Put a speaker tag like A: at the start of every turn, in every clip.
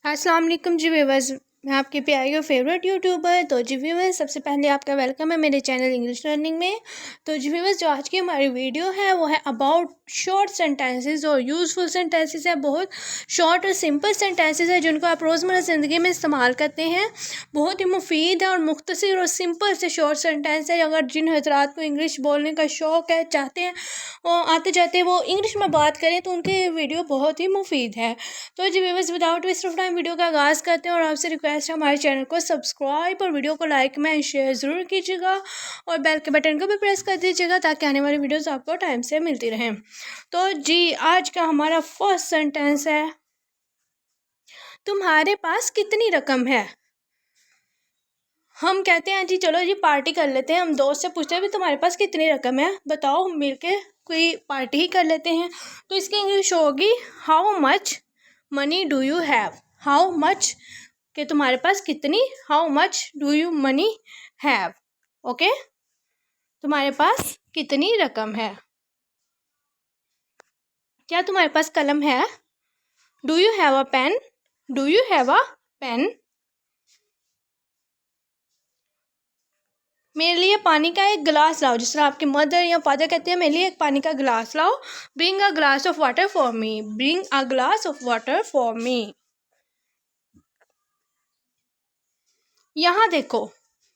A: अस्सलाम वालेकुम जी व्यूअर्स, मैं आपके प्यारे और फेवरेट यूट्यूबर। तो जी व्यूअर्स, सबसे पहले आपका वेलकम है मेरे चैनल इंग्लिश लर्निंग में। तो जी व्यूअर्स, जो आज की हमारी वीडियो है वो है अबाउट शॉर्ट सेंटेंसेस और यूज़फुल सेंटेंसेस है। बहुत शॉर्ट और सिंपल सेंटेंसेस है जिनको आप रोज़मर्रा ज़िंदगी में इस्तेमाल करते हैं। बहुत ही मुफीद है और मुख्तसर और सिंपल से शॉर्ट सेंटेंस है। अगर जिन हजरात को इंग्लिश बोलने का शौक़ है, चाहते हैं और आते जाते वो इंग्लिश में बात करें, तो उनके वीडियो बहुत ही मुफीद है। तो जी viewers, without waste of time video का आगाज़ करते हैं और आपसे रिक्वेस्ट है हमारे चैनल को सब्सक्राइब और वीडियो को लाइक में शेयर ज़रूर कीजिएगा और बेल के बटन को भी प्रेस कर दीजिएगा ताकि आने वाली वीडियोस आपको टाइम से मिलती रहें। तो जी, आज का हमारा फर्स्ट सेंटेंस है, तुम्हारे पास कितनी रकम है। हम कहते हैं जी चलो जी पार्टी कर लेते हैं। हम दोस्त से पूछते हैं भी तुम्हारे पास कितनी रकम है, बताओ, हम मिल के कोई पार्टी ही कर लेते हैं। तो इसकी इंग्लिश होगी how much money do you have. How much कि तुम्हारे पास कितनी, how much do you money have. Okay, तुम्हारे पास कितनी रकम है। क्या तुम्हारे पास कलम है। Do you have a pen. Do you have a pen. मेरे लिए पानी का एक गिलास लाओ। जिस तरह आपके मदर या फादर कहते हैं मेरे लिए एक पानी का गिलास लाओ। Bring a glass of water for me. Bring a glass of water for me. यहाँ देखो,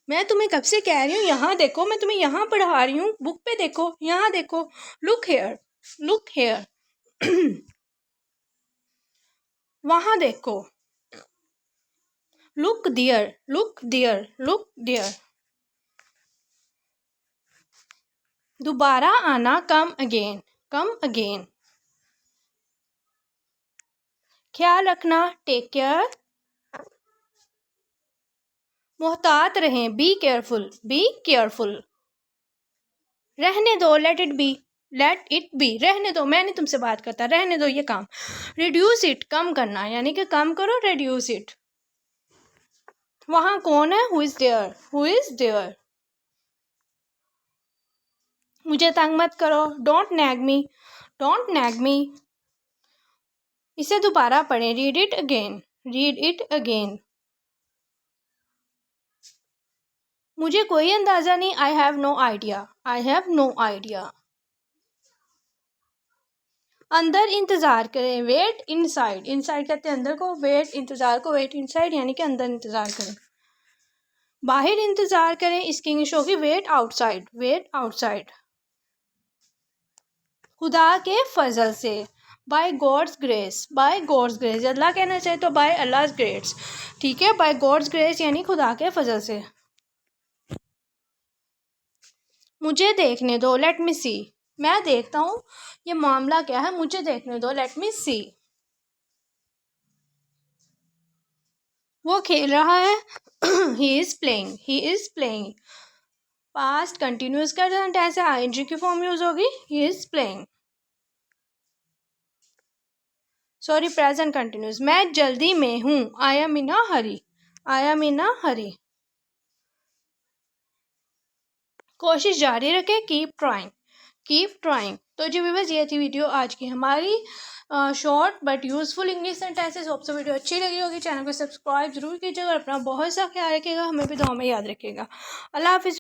A: मैं तुम्हें कब से कह रही हूँ यहाँ देखो, मैं तुम्हें यहाँ पढ़ा रही हूँ, बुक पे देखो, यहाँ देखो। Look here, look here. वहाँ देखो। लुक दियर, लुक दियर, लुक दियर। दोबारा आना, कम अगेन, कम अगेन। ख्याल रखना, टेक केयर। मोहतात रहें, बी केयरफुल, बी केयरफुल। रहने दो, let it be, let it be. रहने दो, मैं नहीं तुमसे बात करता, रहने दो ये काम। रिड्यूस इट, कम करना, यानी कि कम करो, रिड्यूस इट। वहाँ कौन है, who is there, who is there. मुझे तंग मत करो, don't nag me, don't nag me. इसे दोबारा पढ़ें, read it again, read it again. मुझे कोई अंदाज़ा नहीं, I have no idea, I have no idea. अंदर इंतज़ार करें, वेट इनसाइड। इनसाइड कहते हैं अंदर को, वेट इंतज़ार को, वेट इनसाइड यानी कि अंदर इंतज़ार करें। बाहर इंतज़ार करें, इसकी इंग्लिश होगी वेट आउटसाइड, वेट आउटसाइड। खुदा के फजल से, by God's grace, by God's grace. Allah कहना चाहे तो बाय अल्लाह's ग्रेस, ठीक है। बाय गॉड्स ग्रेस यानी खुदा के फजल से। मुझे देखने दो, लेट मी सी। मैं देखता हूँ ये मामला क्या है, मुझे देखने दो, लेट मी सी। वो खेल रहा है, he is playing, he is playing. Past continuous का सेंटेंस है, आईएनजी की फॉर्म यूज होगी, he is playing. Sorry, present continuous. मैं जल्दी में हूँ, I am in a Hari, I am इन अ हरी। कोशिश जारी रखें, कीप ट्राइंग, कीप ट्राइंग। तो जी व्यूअर्स, ये थी वीडियो आज की हमारी short but useful English sentences. Hope so video अच्छी लगी होगी। चैनल को सब्सक्राइब जरूर कीजिएगा और अपना बहुत सा ख्याल रखिएगा, हमें भी दुआ में याद रखिएगा। अल्लाह हाफिज़।